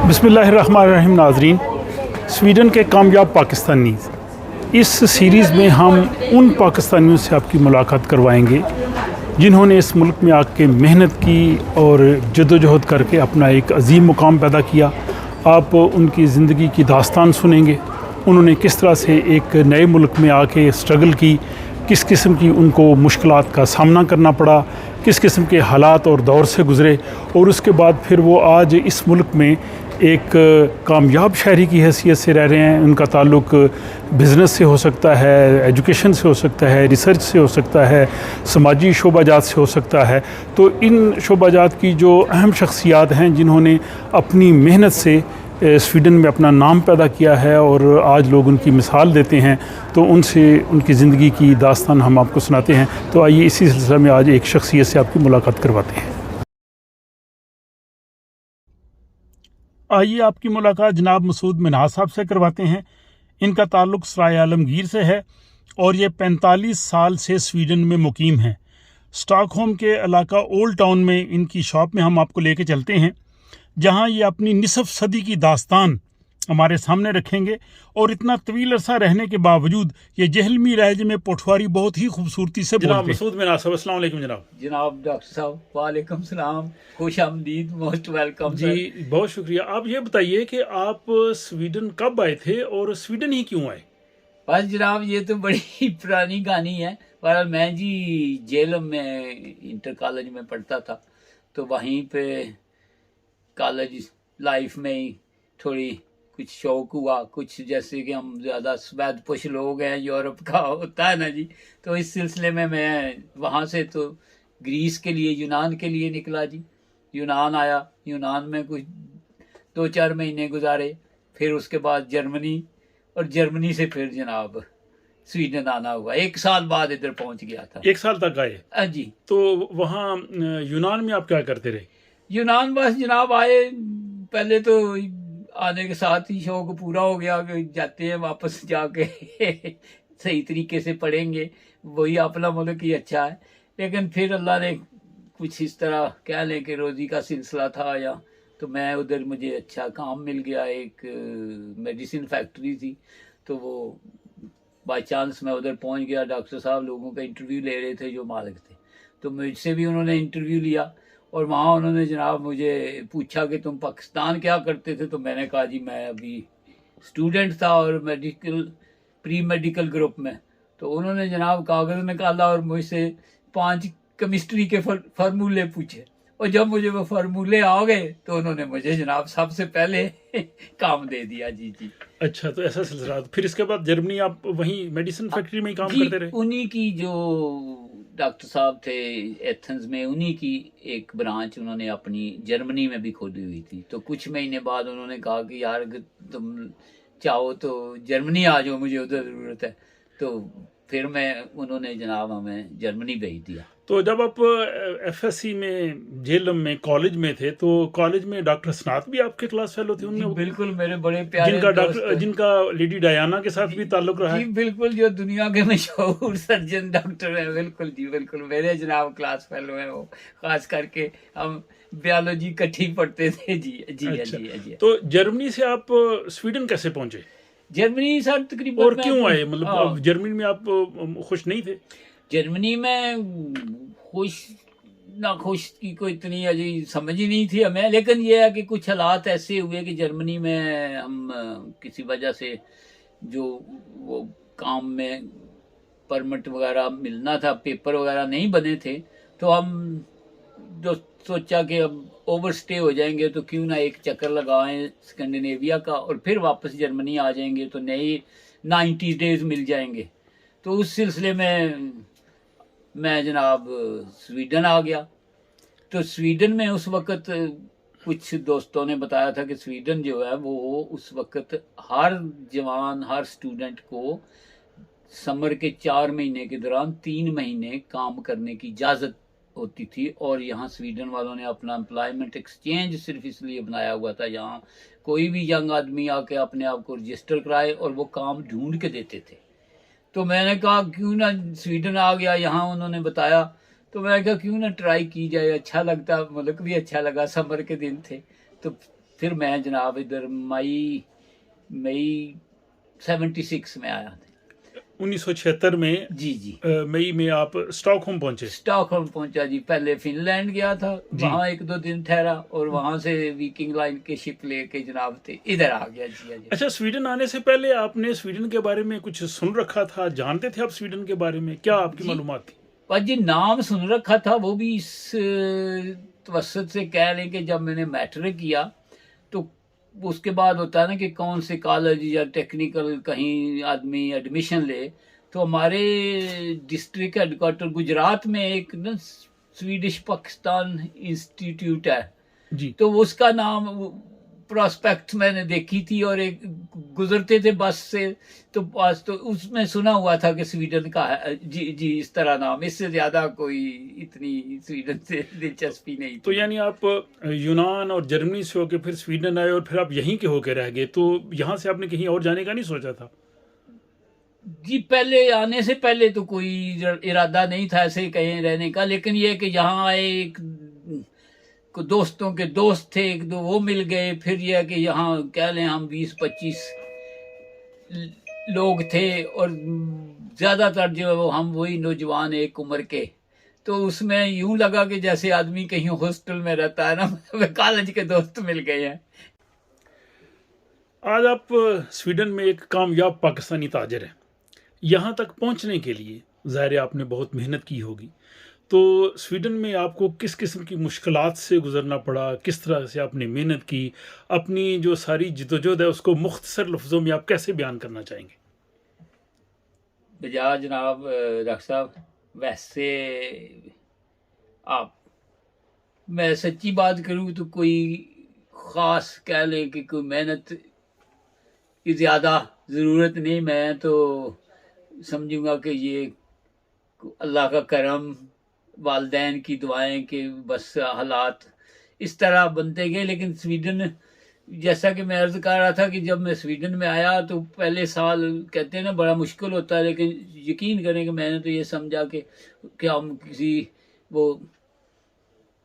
बिस्मिल्लाहिर्रहमानिर्रहीम। नाज़रीन, स्वीडन के कामयाब पाकिस्तानी, इस सीरीज़ में हम उन पाकिस्तानियों से आपकी मुलाकात करवाएंगे जिन्होंने इस मुल्क में आके मेहनत की और जद्दोजहद करके अपना एक अजीम मुकाम पैदा किया। आप उनकी ज़िंदगी की दास्तान सुनेंगे, उन्होंने किस तरह से एक नए मुल्क में आके स्ट्रगल की, किस किस्म की उनको मुश्किलात का सामना करना पड़ा, किस किस्म के हालात और दौर से गुज़रे, और उसके बाद फिर वो आज इस मुल्क में एक कामयाब शहरी की हैसियत से रह रहे हैं। उनका ताल्लुक़ बिज़नेस से हो सकता है, एजुकेशन से हो सकता है, रिसर्च से हो सकता है, समाजी शोबाजात से हो सकता है। तो इन शोबाजात की जो अहम शख्सियात हैं जिन्होंने अपनी मेहनत से स्वीडन में अपना नाम पैदा किया है और आज लोग उनकी मिसाल देते हैं, तो उनसे उनकी ज़िंदगी की दास्तान हम आपको सुनाते हैं। तो आइए इसी सिलसिले में आज एक शख्सियत से आपकी मुलाकात करवाते हैं। आइए आपकी मुलाकात जनाब मसूद मिन्हाज साहब से करवाते हैं। इनका ताल्लुक़ सराय आलमगीर से है और ये 45 साल से स्वीडन में मुकीम हैं। स्टॉकहोम के इलाका ओल्ड टाउन में इनकी शॉप में हम आपको लेके चलते हैं, जहां ये अपनी निसफ सदी की दास्तान हमारे सामने रखेंगे। और इतना तवील अरसा रहने के बावजूद ये जहलमी लहजे में पोठवारी बहुत ही खूबसूरती से बोलते हैं। मसूद मिन्हाज साहब, अस्सलाम वालेकुम जनाब। जनाब डॉक्टर साहब, वालेकुम सलाम, खुश आमदीद, मोस्ट वेलकम जी, बहुत शुक्रिया। आप ये बताइए कि आप स्वीडन कब आए थे और स्वीडन ही क्यों आए? बस जनाब, ये तो बड़ी पुरानी कहानी है। पर मैं जी जेलम में इंटर कॉलेज में पढ़ता था, तो वहीं पे कॉलेज लाइफ में ही थोड़ी कुछ शौक हुआ, कुछ जैसे कि हम ज़्यादा सफ़ेद पोश लोग हैं, यूरोप का होता है ना जी। तो इस सिलसिले में मैं वहाँ से तो ग्रीस के लिए, यूनान के लिए निकला जी। यूनान आया, यूनान में कुछ 2-4 महीने गुजारे, फिर उसके बाद जर्मनी, और जर्मनी से फिर जनाब स्वीडन आना हुआ। 1 साल बाद इधर पहुँच गया था। 1 साल तक आए जी। तो वहाँ यूनान में आप क्या करते रहे? यूनान बस जनाब आए, पहले तो आने के साथ ही शौक पूरा हो गया कि जाते हैं वापस जाके सही तरीके से पढ़ेंगे, वही अपना मुल्क ही अच्छा है। लेकिन फिर अल्लाह ने कुछ इस तरह कह लें कि रोज़ी का सिलसिला था या, तो मैं उधर मुझे अच्छा काम मिल गया। एक मेडिसिन फैक्ट्री थी, तो वो बाय चांस मैं उधर पहुंच गया। डॉक्टर साहब लोगों का इंटरव्यू ले रहे थे जो मालिक थे, तो मुझसे भी उन्होंने इंटरव्यू लिया। और वहाँ उन्होंने जनाब मुझे पूछा कि तुम पाकिस्तान क्या करते थे, तो मैंने कहा जी मैं अभी स्टूडेंट था और प्री मेडिकल ग्रुप में। तो उन्होंने जनाब कागज़ निकाला और मुझसे 5 केमिस्ट्री के फार्मूले पूछे, और जब मुझे वो फार्मूले आ गए तो उन्होंने मुझे जनाब सबसे पहले काम दे दिया। जी जी। अच्छा, तो ऐसा सिलसिला। फिर इसके बाद जर्मनी आप वहीं मेडिसिन फैक्ट्री में ही काम करते रहे? उन्हीं की जो डॉक्टर साहब थे एथेंस में, उन्हीं की एक ब्रांच उन्होंने अपनी जर्मनी में भी खोली हुई थी। तो कुछ महीने बाद उन्होंने कहा कि यार तुम चाहो तो जर्मनी आ जाओ, मुझे उधर ज़रूरत है। तो फिर उन्होंने जनाब हमें जर्मनी भेज दिया। तो जब आप एफएससी में जेलम में कॉलेज में थे, तो कॉलेज में डॉक्टर स्नात भी आपके क्लास फेलो थे उनमें? बिल्कुल, मेरे बड़े प्यारे जिनका लेडी डायना के साथ भी ताल्लुक रहा है। जी बिल्कुल, जो दुनिया के मशहूर सर्जन डॉक्टर है। बिल्कुल जी बिल्कुल, मेरे जनाब क्लास फेलो हैं वो। खास करके हम बायोलॉजी इकट्ठी पढ़ते थे। जी जी। अच्छा, जी। तो जर्मनी से आप स्वीडन कैसे पहुंचे? जर्मनी सर तकरीबन, और क्यों आए? मतलब जर्मनी में आप खुश नहीं थे? जर्मनी में खुश ना खुश की कोई इतनी अजी समझ ही नहीं थी हमें। लेकिन ये है कि कुछ हालात ऐसे हुए कि जर्मनी में हम किसी वजह से जो वो काम में परमिट वगैरह मिलना था, पेपर वगैरह नहीं बने थे, तो हम जो सोचा कि अब ओवर स्टे हो जाएंगे तो क्यों ना एक चक्कर लगाएं स्कैंडिनेविया का, और फिर वापस जर्मनी आ जाएंगे तो नए 90 डेज मिल जाएंगे। तो उस सिलसिले में मैं जनाब स्वीडन आ गया। तो स्वीडन में उस वक़्त कुछ दोस्तों ने बताया था कि स्वीडन जो है वो उस वक़्त हर जवान, हर स्टूडेंट को समर के 4 महीने के दौरान 3 महीने काम करने की इजाज़त होती थी। और यहाँ स्वीडन वालों ने अपना एम्प्लॉयमेंट एक्सचेंज सिर्फ इसलिए बनाया हुआ था, यहाँ कोई भी यंग आदमी आके अपने आप को रजिस्टर कराए और वो काम ढूंढ के देते थे। तो मैंने कहा क्यों ना, स्वीडन आ गया, यहाँ उन्होंने बताया, तो मैंने कहा क्यों ना ट्राई की जाए, अच्छा लगता, मुल्क भी अच्छा लगा, समर के दिन थे। तो फिर मैं जनाब इधर मई मई 76 में आया था। 1976 में जी जी मई में आप स्टॉकहोम पहुंचे। स्टॉकहोम पहुंचा जी। पहले फिनलैंड गया था, जी। वहाँ 1-2 दिन ठहरा और वहाँ से विकिंग लाइन के शिप लेके जनाब थे इधर आ गया जी। जी अच्छा, स्वीडन आने से पहले आपने स्वीडन के बारे में कुछ सुन रखा था, जानते थे आप स्वीडन के बारे में, क्या आपकी जी। मालूमात थी? पर जी नाम सुन रखा था, वो भी इस तवसत से कह लें कि जब मैंने मैट्रिक किया तो उसके बाद होता है ना कि कौन से कॉलेज या टेक्निकल कहीं आदमी एडमिशन ले, तो हमारे डिस्ट्रिक्ट हेडक्वार्टर गुजरात में एक ना स्वीडिश पाकिस्तान इंस्टीट्यूट है, जी। तो उसका नाम प्रोस्पेक्ट मैंने देखी थी और एक गुजरते थे बस से तो पास, तो उसमें सुना हुआ था कि स्वीडन का है जी जी इस तरह नाम, इससे ज्यादा कोई इतनी स्वीडन से दिलचस्पी नहीं थी। तो यानी आप यूनान और जर्मनी से होके फिर स्वीडन आए और फिर आप यहीं के होके रह गए, तो यहाँ से आपने कहीं और जाने का नहीं सोचा था? जी पहले आने से पहले तो कोई इरादा नहीं था ऐसे कहीं रहने का, लेकिन ये कि यहाँ आए एक दोस्तों के दोस्त थे एक दो वो मिल गए, फिर यह कि यहाँ कह लें हम 20-25 लोग थे और ज्यादातर जो हम वही नौजवान एक उम्र के, तो उसमें यूं लगा कि जैसे आदमी कहीं हॉस्टल में रहता है ना, कॉलेज के दोस्त मिल गए हैं। आज आप स्वीडन में एक कामयाब पाकिस्तानी ताजिर हैं। यहाँ तक पहुँचने के लिए ज़ाहिर है आपने बहुत मेहनत की होगी, तो स्वीडन में आपको किस किस्म की मुश्किलात से गुजरना पड़ा, किस तरह से आपने मेहनत की, अपनी जो सारी जिदोजहद है उसको मुख्तसर लफ्ज़ों में आप कैसे बयान करना चाहेंगे? बजा जनाब डॉक्टर साहब, वैसे आप मैं सच्ची बात करूं तो कोई ख़ास कह लें कि कोई मेहनत की ज़्यादा ज़रूरत नहीं, मैं तो समझूंगा कि ये अल्लाह का करम, वालदैन की दुआएं कि बस हालात इस तरह बनते गए। लेकिन स्वीडन, जैसा कि मैं अर्ज़ कर रहा था कि जब मैं स्वीडन में आया तो पहले साल कहते हैं ना बड़ा मुश्किल होता है, लेकिन यकीन करें कि मैंने तो ये समझा कि हम किसी वो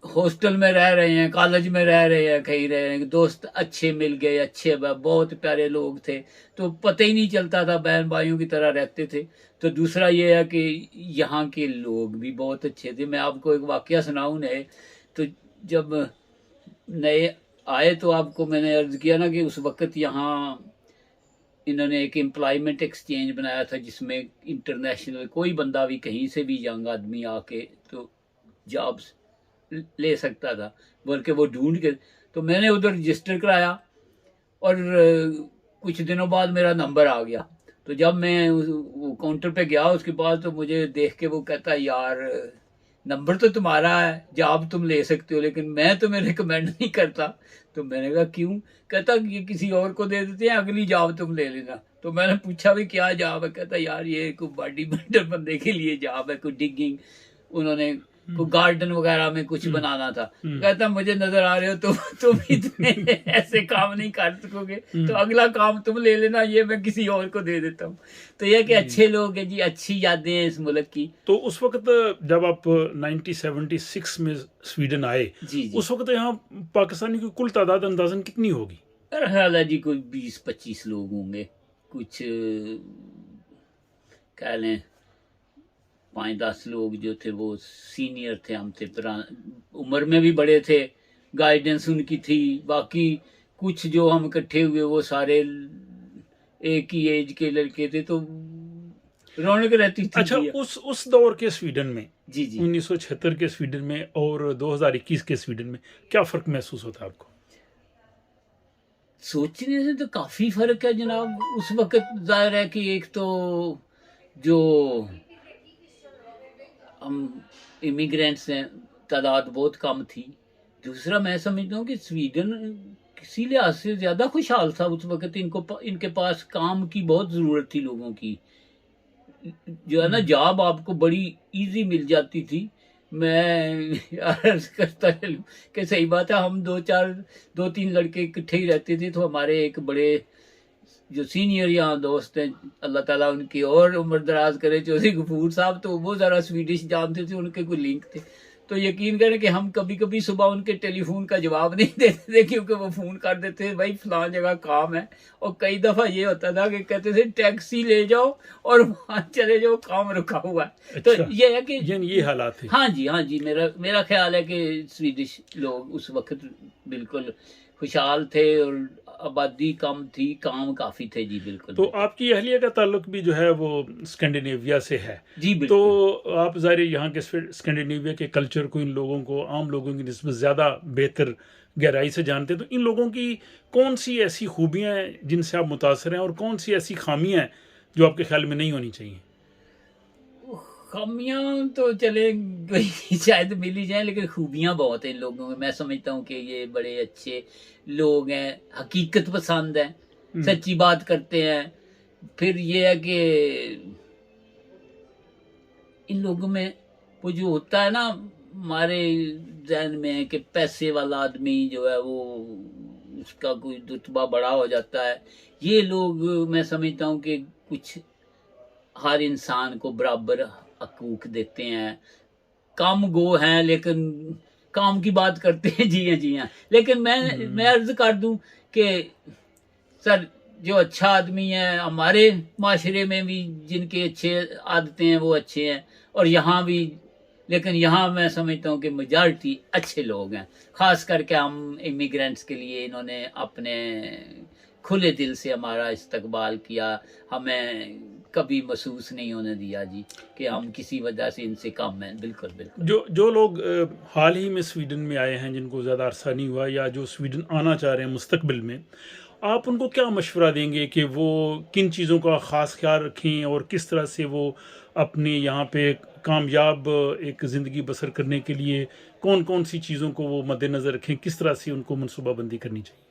हॉस्टल में रह रहे हैं, कॉलेज में रह रहे हैं, कहीं रह रहे हैं, दोस्त अच्छे मिल गए, अच्छे बहुत प्यारे लोग थे, तो पता ही नहीं चलता था, बहन भाइयों की तरह रहते थे। तो दूसरा ये है कि यहाँ के लोग भी बहुत अच्छे थे। मैं आपको एक वाकया सुनाऊं नए, तो जब नए आए तो आपको मैंने अर्ज किया ना कि उस वक्त यहाँ इन्होंने एक एम्प्लॉयमेंट एक्सचेंज बनाया था जिसमें इंटरनेशनल कोई बंदा भी कहीं से भी यंग आदमी आके तो जॉब्स ले सकता था, बल्कि वो ढूंढ के, तो मैंने उधर रजिस्टर कराया और कुछ दिनों बाद मेरा नंबर आ गया। तो जब मैं वो काउंटर पे गया उसके बाद, तो मुझे देख के वो कहता यार नंबर तो तुम्हारा है, जॉब तुम ले सकते हो, लेकिन मैं तुम्हें रिकमेंड नहीं करता। तो मैंने कहा क्यों? कहता ये किसी और को दे देते हैं, अगली जॉब तुम ले लेना। तो मैंने पूछा भी क्या जॉब है? कहता यार ये कोई बॉडी बिल्डर बंदे के लिए जॉब है, कोई डिगिंग, उन्होंने को गार्डन वगैरह में कुछ बनाना था। कहता मुझे नजर आ रहे हो तुम इतने ऐसे काम नहीं कर सकोगे, तो अगला काम तुम ले लेना, ये मैं किसी और को दे देता हूँ। तो ये कि अच्छे लोग हैं जी, अच्छी यादें हैं इस मुल्क की। तो उस वक्त जब आप 1976 में स्वीडन आए, जी जी, उस वक्त यहाँ पाकिस्तानी की कुल तादाद अंदाजन कितनी होगी? मेरा ख्याल है जी कोई 20-25 लोग होंगे, कुछ कह लें 5-10 लोग जो थे वो सीनियर थे, हम थे उम्र में भी बड़े थे, गाइडेंस उनकी थी। बाकी कुछ जो हम इकट्ठे हुए वो सारे एक ही एज के लड़के थे, तो रौनक रहती थी। अच्छा, उस दौर के स्वीडन में, जी जी, 1976 के स्वीडन में और 2021 के स्वीडन में क्या फ़र्क महसूस होता है आपको? सोचने से तो काफ़ी फ़र्क है जनाब। उस वक्त जाहिर है कि एक तो जो हम इमिग्रेंट्स हैं तादाद बहुत कम थी, दूसरा मैं समझता हूँ कि स्वीडन किसी लिहाज से ज़्यादा खुशहाल था उस वक्त। इनके पास काम की बहुत ज़रूरत थी लोगों की, जो है ना जॉब आपको बड़ी इजी मिल जाती थी। मैं अर्ज करता चलूँ कि सही बात है, हम 2-3 लड़के इकट्ठे ही रहते थे, तो हमारे एक बड़े जो सीनियर यहाँ दोस्त हैं, अल्लाह ताला उनकी और उम्र दराज करे, चौधरी गफूर साहब, तो वो ज़रा स्वीडिश जानते थे, उनके कोई लिंक थे। तो यकीन करें कि हम कभी कभी सुबह उनके टेलीफोन का जवाब नहीं देते थे, क्योंकि वो फ़ोन कर देते थे, भाई फलां जगह काम है। और कई दफ़ा ये होता था कि कहते थे टैक्सी ले जाओ और वहाँ चले जाओ, काम रुका हुआ है। तो अच्छा, ये है कि ये हालात थे। हाँ जी, हाँ जी, मेरा ख्याल है कि स्वीडिश लोग उस वक्त बिल्कुल खुशहाल थे और आबादी कम थी, काम काफ़ी थे जी, बिल्कुल। तो आपकी अहलिया का ताल्लुक भी जो है वो स्कैंडिनेविया से है। जी तो बिल्कुल। आप ज़ाहिर है यहाँ के स्कैंडिनेविया के कल्चर को, इन लोगों को, आम लोगों की निस्बत ज़्यादा बेहतर गहराई से जानते हैं। तो इन लोगों की कौन सी ऐसी खूबियाँ हैं जिनसे आप मुतासर हैं, और कौन सी ऐसी खामियाँ हैं जो आपके ख्याल में नहीं होनी चाहिए? खामियां तो चले कोई शायद मिल ही जाए, लेकिन खूबियां बहुत हैं इन लोगों में। मैं समझता हूँ कि ये बड़े अच्छे लोग हैं, हकीकत पसंद हैं, सच्ची बात करते हैं। फिर ये है कि इन लोगों में वो जो होता है ना हमारे जहन में है कि पैसे वाला आदमी जो है वो उसका कोई रुतबा बड़ा हो जाता है। ये लोग मैं समझता हूँ कि कुछ हर इंसान को बराबर हकूक देते हैं। काम गो हैं लेकिन काम की बात करते हैं, जी हाँ जी हाँ। लेकिन मैं अर्ज कर दूं कि सर जो अच्छा आदमी है हमारे माशरे में भी, जिनके अच्छे आदतें हैं वो अच्छे हैं, और यहाँ भी। लेकिन यहाँ मैं समझता हूँ कि मेजॉरिटी अच्छे लोग हैं। ख़ास करके हम इमिग्रेंट्स के लिए इन्होंने अपने खुले दिल से हमारा इस्तकबाल किया। हमें कभी महसूस नहीं होने दिया जी कि हम किसी वजह से इनसे कम हैं। बिल्कुल बिल्कुल। जो लोग हाल ही में स्वीडन में आए हैं, जिनको ज़्यादा अरसा नहीं हुआ, या जो स्वीडन आना चाह रहे हैं मुस्तकबिल में, आप उनको क्या मशवरा देंगे कि वो किन चीज़ों का ख़ास ख्याल रखें, और किस तरह से वो अपने यहाँ पे कामयाब एक ज़िंदगी बसर करने के लिए कौन कौन सी चीज़ों को वो मद्देनज़र रखें, किस तरह से उनको मनसूबाबंदी करनी चाहिए?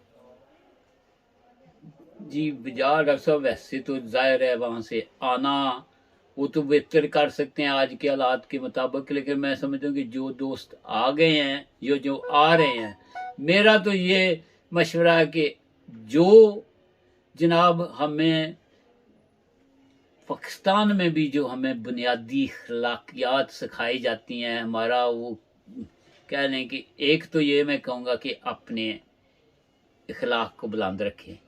जी बाजार डॉक्टर साहब, वैसे तो जाहिर है वहाँ से आना वो तो बेहतर कर सकते हैं आज के हालात के मुताबिक। लेकिन मैं समझता हूँ कि जो दोस्त आ गए हैं, जो आ रहे हैं, मेरा तो ये मशवरा है कि जो जनाब हमें पाकिस्तान में भी जो हमें बुनियादी अखलाकियात सिखाई जाती हैं, हमारा वो कह लें कि एक तो ये मैं कहूँगा कि अपने इखलाक को बुलंद रखें।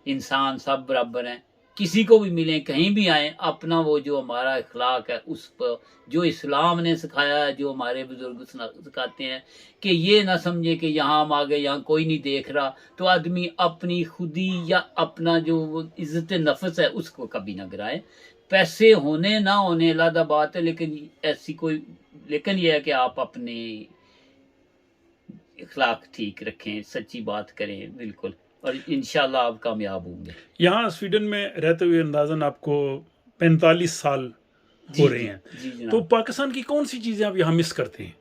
इंसान सब बराबर हैं, किसी को भी मिलें, कहीं भी आए, अपना वो जो हमारा इखलाक है उस पर जो इस्लाम ने सिखाया है, जो हमारे बुजुर्ग सिखाते हैं, कि ये ना समझे कि यहाँ हम आ गए, यहाँ कोई नहीं देख रहा, तो आदमी अपनी खुदी या अपना जो इज्जत नफ्स है उसको कभी ना गिराए। पैसे होने ना होने अलग बात है, लेकिन ऐसी कोई, लेकिन यह है कि आप अपने इखलाक ठीक रखें, सच्ची बात करें, बिल्कुल, और इंशाल्लाह आप कामयाब होंगे। यहाँ स्वीडन में रहते हुए अंदाज़न आपको 45 साल हो रहे हैं। जी तो जनाब। पाकिस्तान की कौन सी चीज़ें आप यहाँ मिस करते हैं?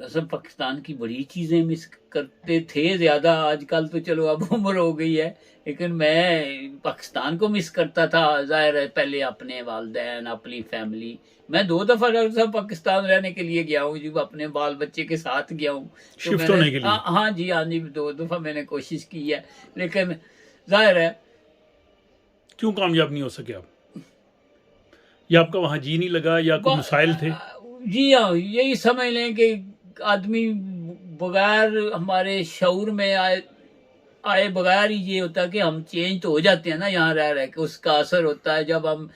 दरअसल पाकिस्तान की बड़ी चीज़ें मिस करते थे ज़्यादा, आजकल तो चलो अब उम्र हो गई है, लेकिन मैं पाकिस्तान को मिस करता था। ज़ाहिर है पहले अपने वालिदैन, अपनी फैमिली। मैं 2 दफ़ा डॉक्टर साहब पाकिस्तान रहने के लिए गया हूँ जी, अपने बाल बच्चे के साथ गया हूँ। तो शिफ्ट होने के लिए? हाँ जी, हाँ जी, 2 दफ़ा मैंने कोशिश की है, लेकिन ज़ाहिर है। क्यों कामयाब नहीं हो सके आप? या आपका वहाँ जी नहीं लगा, या कोई मसाइल थे? जी हाँ, यही समझ लें कि आदमी बगैर हमारे शऊर में आए बगैर ही ये होता है कि हम चेंज तो हो जाते हैं ना यहाँ रह के, उसका असर होता है। जब हम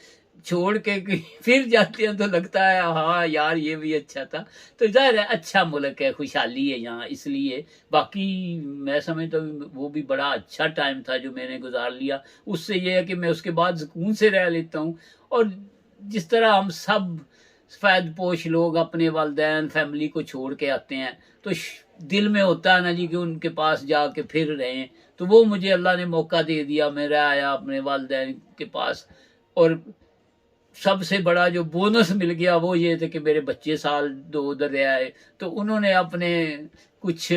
छोड़ के फिर जाते हैं तो लगता है हाँ यार ये भी अच्छा था। तो ज़ाहिर है अच्छा मुल्क है, खुशहाली है यहाँ, इसलिए। बाकी मैं समझता हूँ वो भी बड़ा अच्छा टाइम था जो मैंने गुजार लिया। उससे ये है कि मैं उसके बाद सुकून से रह लेता हूँ। और जिस तरह हम सब सफ़ेद पोश लोग अपने वालिदैन फैमिली को छोड़ के आते हैं, तो दिल में होता है ना जी कि उनके पास जाके फिर रहें। तो वो मुझे अल्लाह ने मौका दे दिया, मैं रह आया अपने वालिदैन के पास। और सबसे बड़ा जो बोनस मिल गया वो ये थे कि मेरे बच्चे साल 2 उधर रह आए, तो उन्होंने अपने कुछ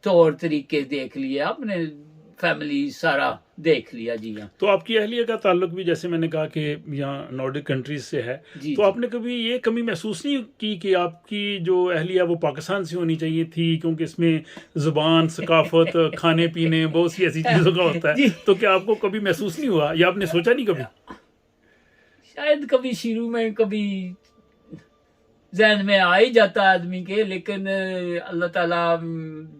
तौर तरीके देख लिए, अपने फैमिली सारा देख लिया। जी हाँ। तो आपकी अहलिया का ताल्लुक भी, जैसे मैंने कहा कि यहाँ नॉर्डिक कंट्रीज से है, तो आपने कभी ये कमी महसूस नहीं की कि आपकी जो अहलिया वो पाकिस्तान से होनी चाहिए थी, क्योंकि इसमें ज़ुबान, सकाफत, खाने पीने, बहुत सी ऐसी चीज़ों का होता है? तो क्या आपको कभी महसूस नहीं हुआ, या आपने सोचा नहीं कभी? शायद कभी शुरू में कभी जहन में आ ही जाता है आदमी के, लेकिन अल्लाह ताला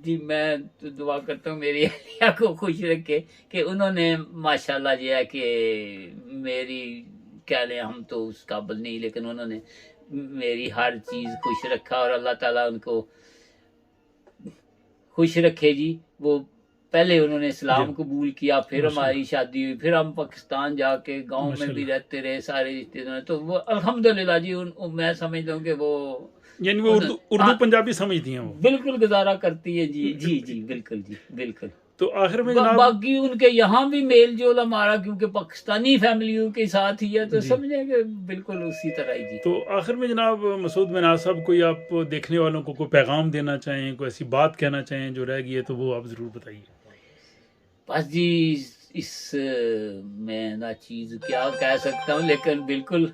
जी मैं तो दुआ करता हूँ मेरी अहलिया को खुश रखे कि उन्होंने माशाल्लाह जो है कि मेरी कह लें हम तो उस काबिल नहीं, लेकिन उन्होंने मेरी हर चीज़ खुश रखा और अल्लाह ताला उनको खुश रखे जी। वो पहले उन्होंने इस्लाम कबूल किया, फिर हमारी शादी हुई, फिर हम पाकिस्तान जाके गांव में भी रहते रहे सारे रिश्तेदार, तो वो अल्हम्दुलिल्लाह जी मैं समझता हूँ कि वो यानी वो उर्दू पंजाबी समझती हैं वो, बिल्कुल गुजारा करती है जी जी जी बिल्कुल जी बिल्कुल। तो आखिर में जनाब बाकी उनके यहाँ भी मेल जोल हमारा क्योंकि पाकिस्तानी फैमिलियों के साथ ही है, तो समझेंगे बिल्कुल उसी तरह ही जी। तो आखिर में जनाब मसूद मिनाज साहब, कोई आप देखने वालों को कोई पैगाम देना चाहें, कोई ऐसी बात कहना चाहें जो रह गई है, तो वो आप ज़रूर बताइए। बस जी इस मैं ना चीज़ क्या कह सकता हूँ, लेकिन बिल्कुल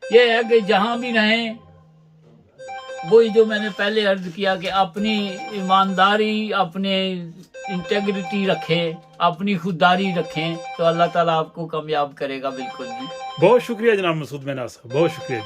ये है कि जहाँ भी रहें वही जो मैंने पहले अर्ज किया कि अपनी ईमानदारी, अपने इंटेग्रिटी रखें, अपनी खुददारी रखें, तो अल्लाह ताला आपको कामयाब करेगा बिल्कुल जी। बहुत शुक्रिया जनाब मसूद मिनाज साहब, बहुत शुक्रिया जी।